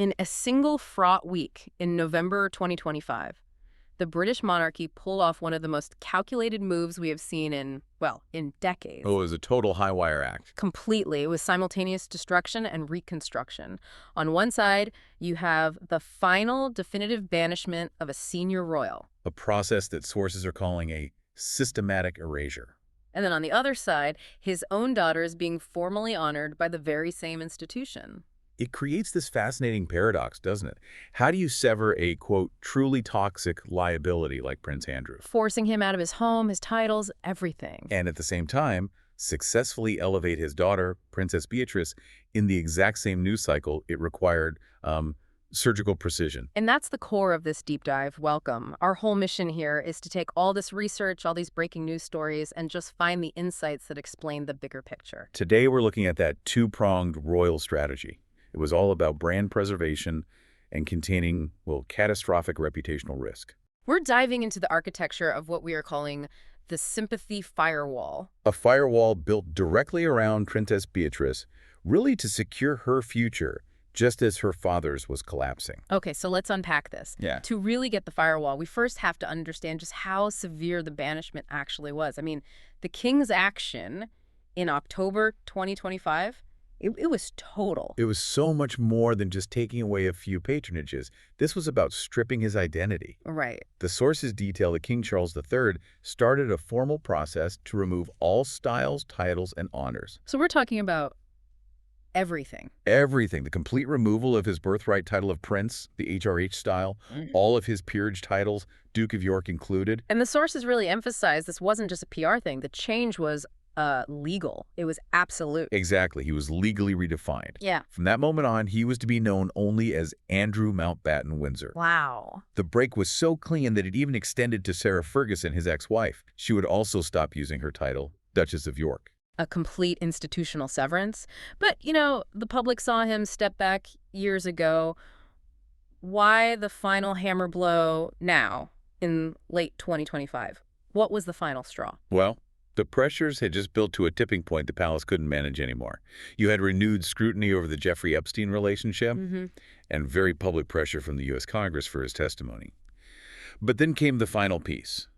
In a single fraught week in November 2025, the British monarchy pulled off one of the most calculated moves we have seen in, well, in decades. Oh, it was a total high-wire act. Completely. It was simultaneous destruction and reconstruction. On one side, you have the final definitive banishment of a senior royal. A process that sources are calling a systematic erasure. And then on the other side, his own daughter is being formally honored by the very same institution. It creates this fascinating paradox, doesn't it? How do you sever a, quote, truly toxic liability like Prince Andrew? Forcing him out of his home, his titles, everything. And at the same time, successfully elevate his daughter, Princess Beatrice, in the exact same news cycle it required surgical precision. And that's the core of this deep dive. Welcome. Our whole mission here is to take all this research, all these breaking news stories, and just find the insights that explain the bigger picture. Today, we're looking at that two-pronged royal strategy. It was all about brand preservation and containing, well, catastrophic reputational risk. We're diving into the architecture of what we are calling the Sympathy Firewall. A firewall built directly around Princess Beatrice, really to secure her future, just as her father's was collapsing. Okay, so let's unpack this. Yeah. To really get the firewall, we first have to understand just how severe the banishment actually was. I mean, the king's action in October 2025, it was total. It was so much more than just taking away a few patronages. This was about stripping his identity. Right. The sources detail that King Charles III started a formal process to remove all styles, titles, and honors. So we're talking about everything. Everything. The complete removal of his birthright title of prince, the HRH style, all of his peerage titles, Duke of York included. And the sources really emphasize this wasn't just a PR thing. The change was legal. It was absolute. Exactly. He was legally redefined. Yeah. From that moment on, he was to be known only as Andrew Mountbatten-Windsor. Wow. The break was so clean that it even extended to Sarah Ferguson, his ex-wife. She would also stop using her title, Duchess of York. A complete institutional severance. But, you know, the public saw him step back years ago. Why the final hammer blow now in late 2025? What was the final straw? Well, the pressures had just built to a tipping point the palace couldn't manage anymore. You had renewed scrutiny over the Jeffrey Epstein relationship and very public pressure from the U.S. Congress for his testimony. But then came the final piece,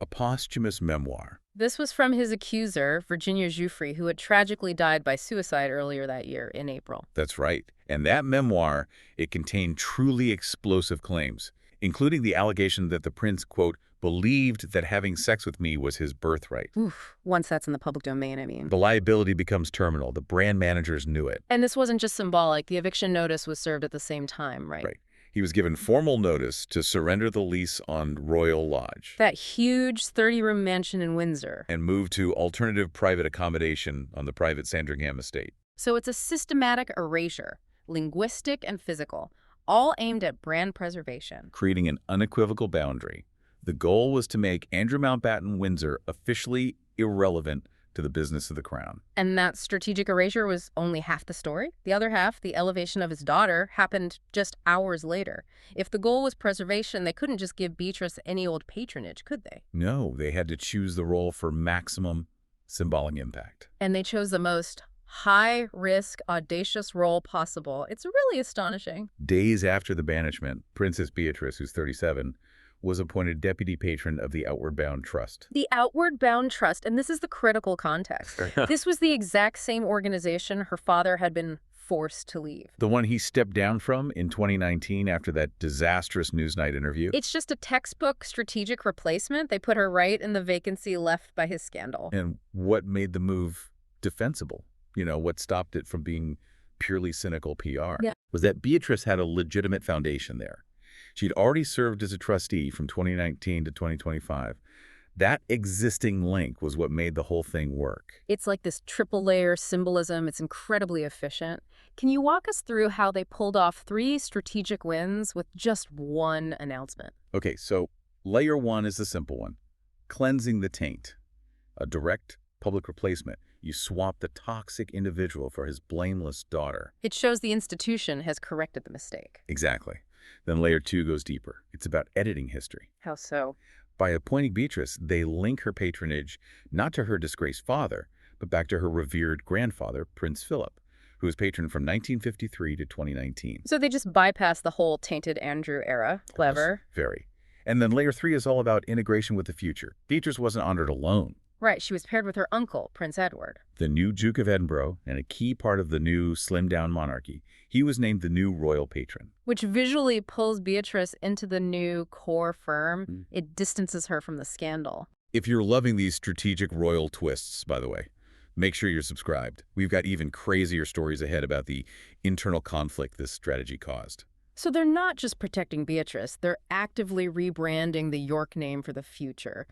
a posthumous memoir. This was from his accuser, Virginia Giuffre, who had tragically died by suicide earlier that year in April. That's right. And that memoir, it contained truly explosive claims, including the allegation that the prince, quote, believed that having sex with me was his birthright. Oof, once that's in the public domain, I mean. The liability becomes terminal. The brand managers knew it. And this wasn't just symbolic. The eviction notice was served at the same time, right? Right. He was given formal notice to surrender the lease on Royal Lodge. That huge 30-room mansion in Windsor. And move to alternative private accommodation on the private Sandringham estate. So it's a systematic erasure, linguistic and physical, all aimed at brand preservation. Creating an unequivocal boundary. The goal was to make Andrew Mountbatten-Windsor officially irrelevant to the business of the crown. And that strategic erasure was only half the story. The other half, the elevation of his daughter, happened just hours later. If the goal was preservation, they couldn't just give Beatrice any old patronage, could they? No, they had to choose the role for maximum symbolic impact. And they chose the most high-risk, audacious role possible. It's really astonishing. Days after the banishment, Princess Beatrice, who's 37, was appointed Deputy Patron of the Outward Bound Trust. The Outward Bound Trust, and this is the critical context. This was the exact same organization her father had been forced to leave. The one he stepped down from in 2019 after that disastrous Newsnight interview. It's just a textbook strategic replacement. They put her right in the vacancy left by his scandal. And what made the move defensible? You know, what stopped it from being purely cynical PR? Was that Beatrice had a legitimate foundation there. She'd already served as a trustee from 2019 to 2025. That existing link was what made the whole thing work. It's like this triple-layer symbolism. It's incredibly efficient. Can you walk us through how they pulled off 3 strategic wins with just one announcement? Okay, so layer 1 is the simple one. Cleansing the taint. A direct public replacement. You swap the toxic individual for his blameless daughter. It shows the institution has corrected the mistake. Exactly. Then layer 2 goes deeper. It's about editing history. How so? By appointing Beatrice, they link her patronage not to her disgraced father, but back to her revered grandfather, Prince Philip, who was patron from 1953 to 2019. So they just bypassed the whole tainted Andrew era. Clever. Very. And then layer 3 is all about integration with the future. Beatrice wasn't honored alone. Right, she was paired with her uncle, Prince Edward. The new Duke of Edinburgh and a key part of the new slimmed-down monarchy. He was named the new royal patron. Which visually pulls Beatrice into the new core firm. It distances her from the scandal. If you're loving these strategic royal twists, by the way, make sure you're subscribed. We've got even crazier stories ahead about the internal conflict this strategy caused. So they're not just protecting Beatrice, they're actively rebranding the York name for the future.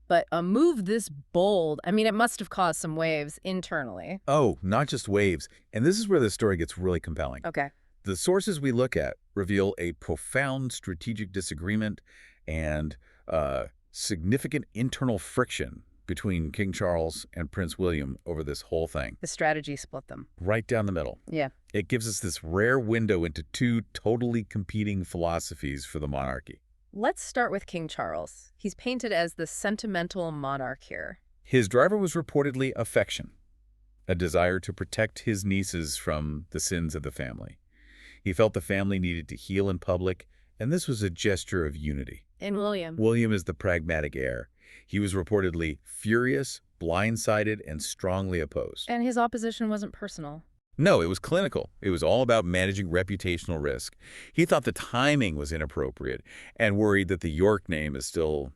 But a move this bold, I mean, it must have caused some waves internally. Oh, not just waves. And this is where the story gets really compelling. Okay. The sources we look at reveal a profound strategic disagreement and significant internal friction between King Charles and Prince William over this whole thing. The strategy split them. Right down the middle. Yeah. It gives us this rare window into two totally competing philosophies for the monarchy. Let's start with King Charles. He's painted as the sentimental monarch here. His driver was reportedly affection, a desire to protect his nieces from the sins of the family. He felt the family needed to heal in public, and this was a gesture of unity. And William? William is the pragmatic heir. He was reportedly furious, blindsided, and strongly opposed. And his opposition wasn't personal. No, it was clinical. It was all about managing reputational risk. He thought the timing was inappropriate and worried that the York name is still,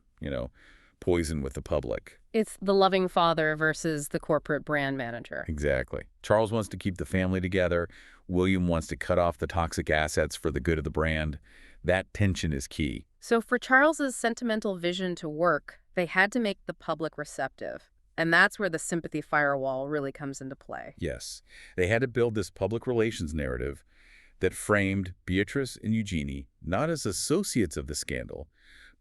poison with the public. It's the loving father versus the corporate brand manager. Exactly. Charles wants to keep the family together. William wants to cut off the toxic assets for the good of the brand. That tension is key. So for Charles's sentimental vision to work, they had to make the public receptive. And that's where the sympathy firewall really comes into play. Yes. They had to build this public relations narrative that framed Beatrice and Eugenie not as associates of the scandal,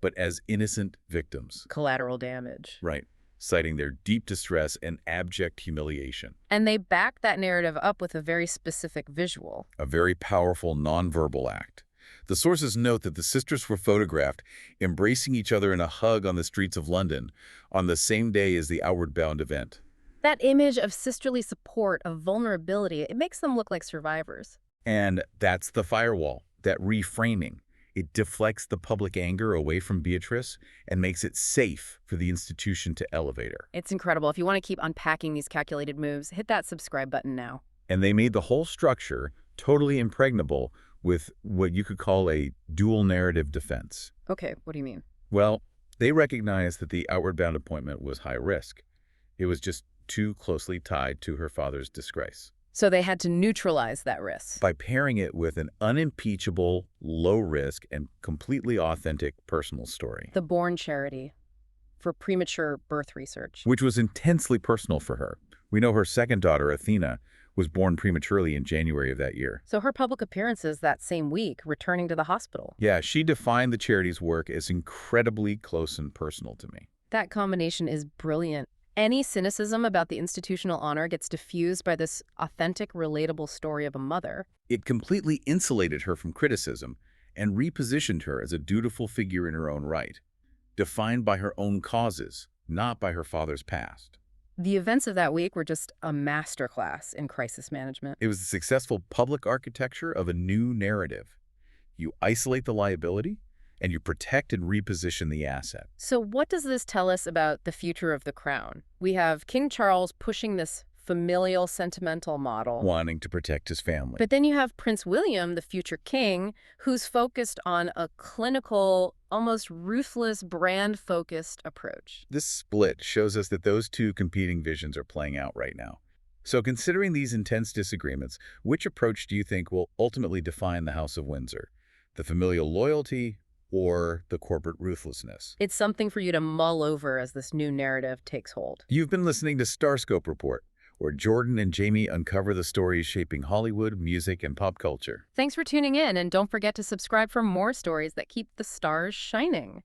but as innocent victims. Collateral damage. Right. Citing their deep distress and abject humiliation. And they backed that narrative up with a very specific visual. A very powerful nonverbal act. The sources note that the sisters were photographed embracing each other in a hug on the streets of London on the same day as the Outward Bound event. That image of sisterly support, of vulnerability, it makes them look like survivors. And that's the firewall, that reframing. It deflects the public anger away from Beatrice and makes it safe for the institution to elevate her. It's incredible. If you want to keep unpacking these calculated moves, hit that subscribe button now. And they made the whole structure totally impregnable with what you could call a dual narrative defense. Okay, what do you mean? Well, they recognized that the Outward Bound appointment was high risk. It was just too closely tied to her father's disgrace. So they had to neutralize that risk. By pairing it with an unimpeachable, low-risk, and completely authentic personal story. The Borne charity for premature birth research. Which was intensely personal for her. We know her second daughter, Athena, was born prematurely in January of that year. So her public appearances that same week, returning to the hospital. Yeah, she defined the charity's work as incredibly close and personal to me. That combination is brilliant. Any cynicism about the institutional honor gets diffused by this authentic, relatable story of a mother. It completely insulated her from criticism and repositioned her as a dutiful figure in her own right, defined by her own causes, not by her father's past. The events of that week were just a masterclass in crisis management. It was the successful public architecture of a new narrative. You isolate the liability, and you protect and reposition the asset. So what does this tell us about the future of the crown? We have King Charles pushing this familial, sentimental model. Wanting to protect his family. But then you have Prince William, the future king, who's focused on a clinical, almost ruthless, brand-focused approach. This split shows us that those two competing visions are playing out right now. So considering these intense disagreements, which approach do you think will ultimately define the House of Windsor? The familial loyalty or the corporate ruthlessness? It's something for you to mull over as this new narrative takes hold. You've been listening to Starscope Report, where Jordan and Jamie uncover the stories shaping Hollywood, music, and pop culture. Thanks for tuning in, and don't forget to subscribe for more stories that keep the stars shining.